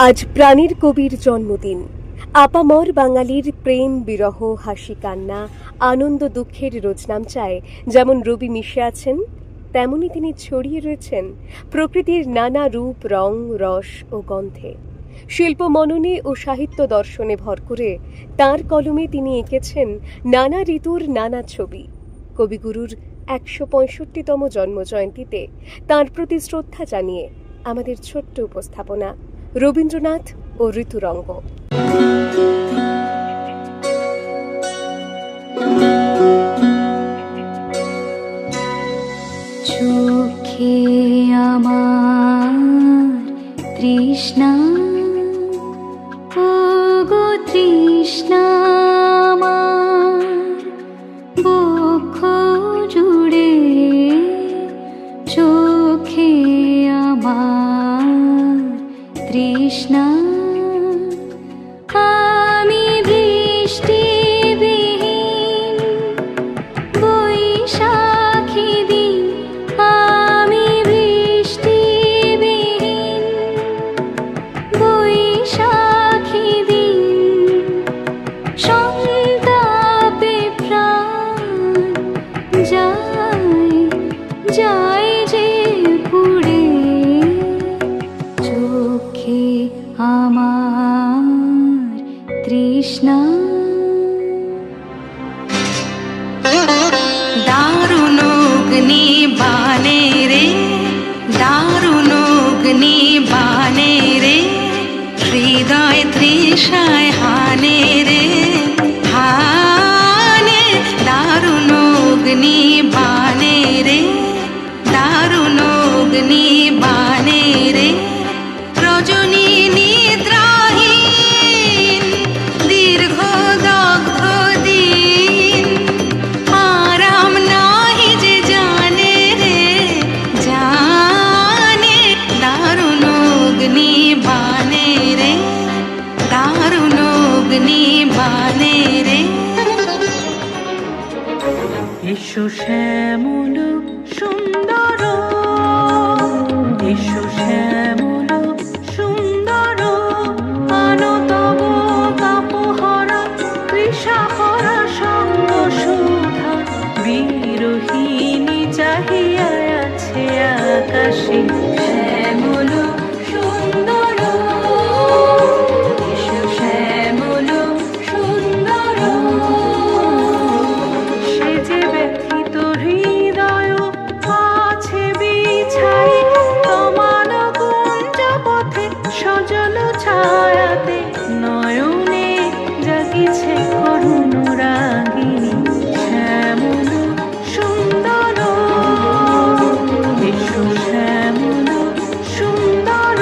আজ প্রাণীর কবির জন্মদিন। আপামর বাঙালির প্রেম বিরহ হাসি কান্না আনন্দ দুঃখের রোজনামচায় যেমন রবি মিশে আছেন, তেমনি তিনি ছড়িয়ে রয়েছেন প্রকৃতির নানা রূপ রং রস ও গন্ধে। শিল্প মননে ও সাহিত্য দর্শনে ভর করে তাঁর কলমে তিনি এঁকেছেন নানা ঋতুর নানা ছবি। কবিগুরুর ১৬৫তম জন্মজয়ন্তীতে তাঁর প্রতি শ্রদ্ধা জানিয়ে আমাদের ছোট্ট উপস্থাপনা রবীন্দ্রনাথ ও ঋতুরঙ্গ। চোখে আমার তৃষ্ণা, ওগো তৃষ্ণা আমার বক্ষ জুড়ে, চোখে আমার তৃষ্ণা। আমি বৃষ্টিবিহীন বৈশাখী দিন, আমি বৃষ্টিবিহীন বৈশাখী দিন, সন্তাপে প্রাণ যায় যায় যে পুড়ে, চোখে আমার তৃষ্ণা। দারুণ অগ্নি বানে রে, দারুণ অগ্নি বানে রে, হৃদয় তৃষায় হানে রে হানে। দারুণ অগ্নি বানে রে, দারুণ অগ্নি বানে রে, রজনী নিদ্রাহীন দীর্ঘ দগ্ধ দিন, আরাম নাহি যে জানে রে জানে। দারুণ অগ্নি বানে রে, দারুণ অগ্নি বানে রে। এসো শ্যামল সুন্দর, এসো শ্যামল সুন্দর, আনো তব কাপহরা তৃষাহরা সঙ্গ সুধা। বিরোহিণী চাহিয়া আছে আকাশে, শ্যামল সুন্দর, এসো শ্যামল সুন্দর। সে যে ব্যথিত হৃদয় আছে বিছাই, সমান কুঞ্জ পথে সজল ছায়াতে, নয়নে জাগিছে করুণ রাগিনী। শ্যামল সুন্দর, এসো শ্যামল সুন্দর।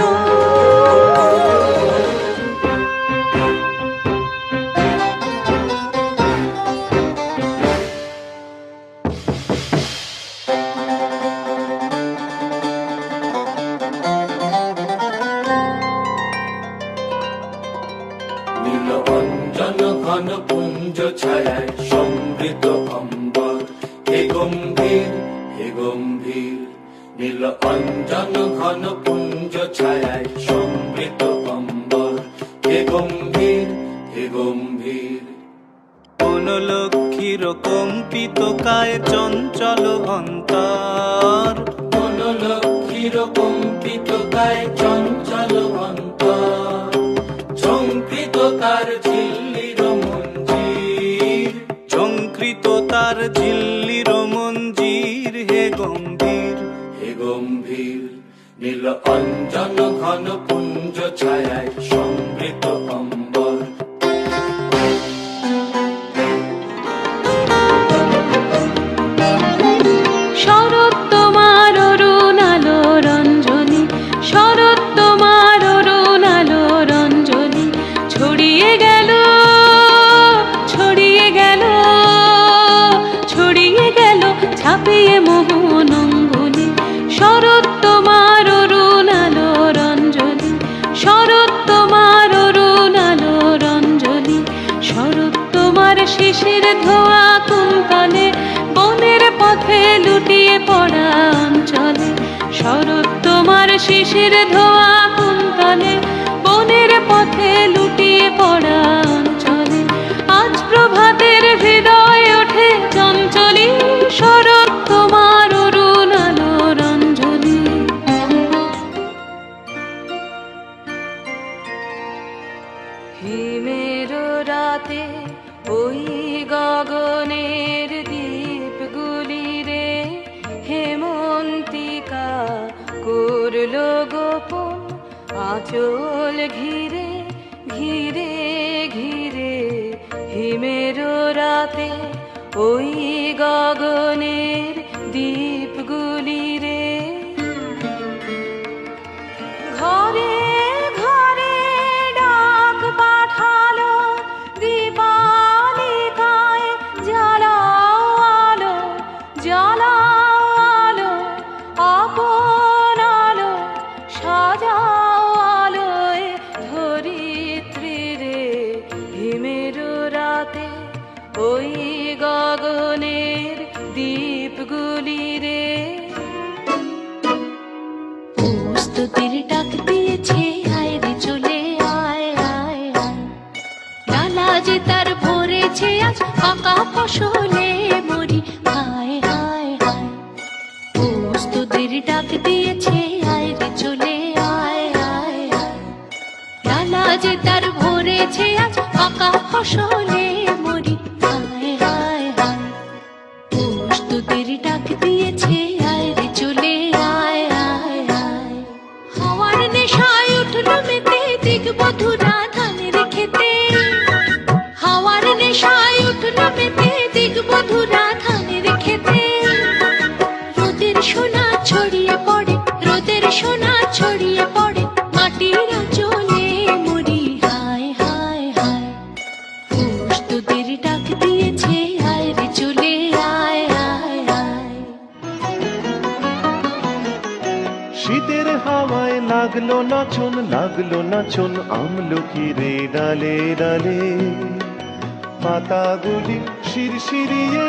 নীল অঞ্জন ঘন পুঞ্জ ছায়ায় সমৃদ্ধ অম্বর, হে গম্ভীর হে গম্ভীর। নীল অঞ্জন ঘন পুঞ্জ ছায়ায় সমৃদ্ধ অম্বর, হে গম্ভীর হে গম্ভীর। কোন লক্ষ্মীর কম্পিত কায় চঞ্চল অন্তর, কোন লক্ষ্মীর কম্পিত কায় চঞ্চল অন্তর, ঝঙ্কৃত তার ঝিল্লির মঞ্জির, ঝঙ্কৃত তার ঝিল্লির মঞ্জির, হে গম্ভীর হে গম্ভীর। নীল অঞ্জন ঘন পুঞ্জ ছায়ায় সমৃদ্ধ অম্বর। শরৎ তোমার অরুণ আলো রঞ্জনী, শরৎ তোমার অরুণ আলো রঞ্জনী, ছড়িয়ে গেল ছড়িয়ে গেল ছড়িয়ে গেল ছাপিয়ে মোহন অঙ্গুলি। শরৎ তোমার অরুণ আলো রঞ্জনী, শরৎ তোমার অরুণ আলো রঞ্জনী, শরৎ তোমার শিশির ধোয়া কুন্তলে, বনের পথে লুটিয়ে পড়া অঞ্চলে। শরৎ তোমার শিশির ধোয়া কুন্তলে, বনের হিমের রাতে ওই গগনের দ্বীপগুলি রে হেমন্তিকা করলো গোপন আঁচল ঘিরে ঘিরে ঘিরে হিমের রাতে ওই গগনের দ্বীপগুলি রে ঘরে ঘরে ডাক পাঠালো দীপালিকায় জ্বালাও আলো জ্বালাও আলো আপন আলো সাজাও আলোয় ধরিত্রী রে হিমের রাতে ওই গগনের দ্বীপগুলি রে প্রস্তুতির ডাক দিয়েছে আয় রে চলে আয় আয় আয় ডালা যে তার ভরেছে আজ পাকা ফসলে মরি হায় হায় হায় প্রস্তুতির ডাক দিয়েছে আয় রে চলে আয় আয় আয় ডালা যে তার ভরেছে আজ পাকা ফসলে মরি হায় হায় হায় প্রস্তুতির ডাক দিয়েছে আয় রে চলে আয় আয় আয় হাওয়ার নেশায় উঠল মেতে দিগবধূরা ধানের খেতে হাওয়ার নেশায় উঠল মেতে দিগবধূরা ধানের খেতে রোদের সোনা ছড়িয়ে পড়ে রোদের সোনা ছড়িয়ে পড়ে মাটির আঁচলে মরি হায় হায় হায় প্রস্তুতির ডাক দিয়েছে আয় রে চলে আয় আয় আয় শীতের হাওয়ায় লাগলো নাচন আমলকিরে ডালে ডালে পাতাগুলি শিরশিরিয়ে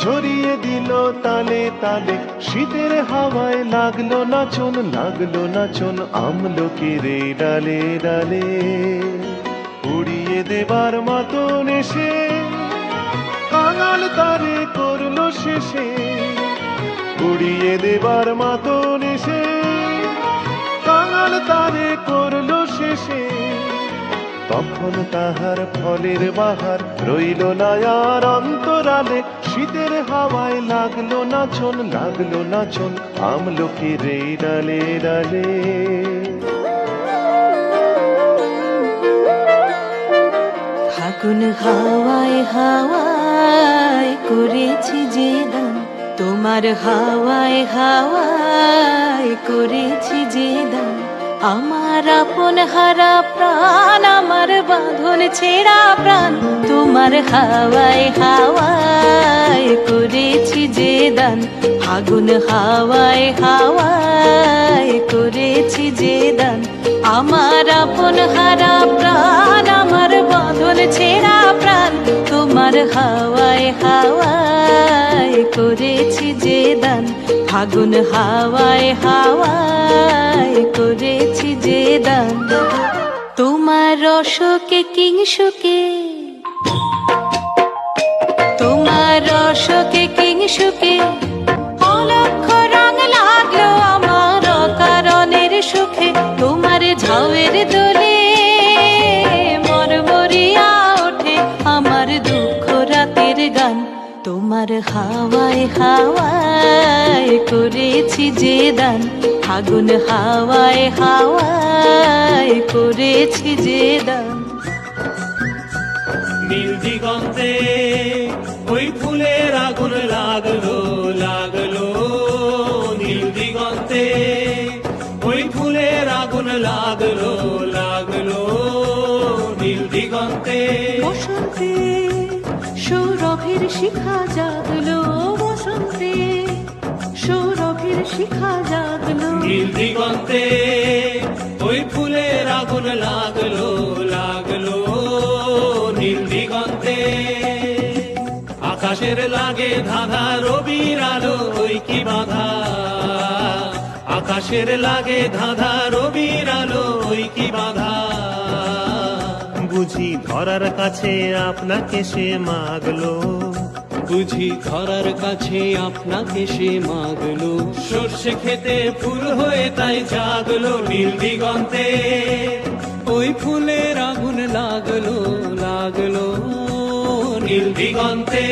ঝরিয়ে দিল তালে তালে শীতের হাওয়ায় লাগলো নাচন আমলকিরে ডালে ডালে উড়িয়ে দেবার মতন এসে কাঙাল তারে করলো শেষে উড়িয়ে দেবার মতন এসে কাঙাল তারে করলো শেষে তখন তাহার ফলের বাহার রইল না আর অন্তরালে শীতের হাওয়ায় লাগলো নাচন আমলকিরে ডালে ডালে ফাগুন হাওয়ায় হাওয়ায় করেছি যে দান তোমার হাওয়ায় হাওয়ায় করেছি যে দান আমার আপন হারা প্রাণ আমার বাঁধন ছেঁড়া প্রাণ তোমার হাওয়ায় হাওয়ায় করেছি যে দান ফাগুন হাওয়ায় হাওয়ায় করেছি যে দান আমার আপন হারা প্রাণ আমার বাঁধন ছেঁড়া প্রাণ তোমার হাওয়ায় হাওয়ায় করেছি যে দান ফাগুন হাওয়ায় হাওয়ায় করেছি যে দান তোমার রসকে কিংসুকে তোমার রসকে কিংসুকে অলক্ষ রং লাগলো আমার অকারণের সুখে তোমার ঝাউয়ের দোলে মরমরিয়া ওঠে আমার দুঃখ রাতের গান তোমার হাওয়ায় হাওয়ায় করেছি যে দান ফাগুন হাওয়ায় হাওয়ায় করেছি যে দান নীল দিগন্তে ওই ফুলের আগুন লাগলো নীল দিগন্তে ওই ফুলের আগুন লাগলো নীল দিগন্তে বসন্তে সৌরভের শিখা জাগলো বসন্তে সৌরভের শিখা জাগলো নীল দিগন্তে ওই ফুলের আগুন লাগলো নীল দিগন্তে আকাশের লাগে ধাঁধা রবির আলো ওই কি বাধা আকাশের লাগে ধাঁধা রবির আলো ওই কি বাধা বুঝি ধরার কাছে আপনাকে সে মাগলো বুঝি ধরার কাছে আপনাকে সে মাগলো সর্ষে খেতে ফুল হয়ে তাই জাগলো নীল দিগন্তে ওই ফুলের আগুন লাগলো লাগলো নীল দিগন্তে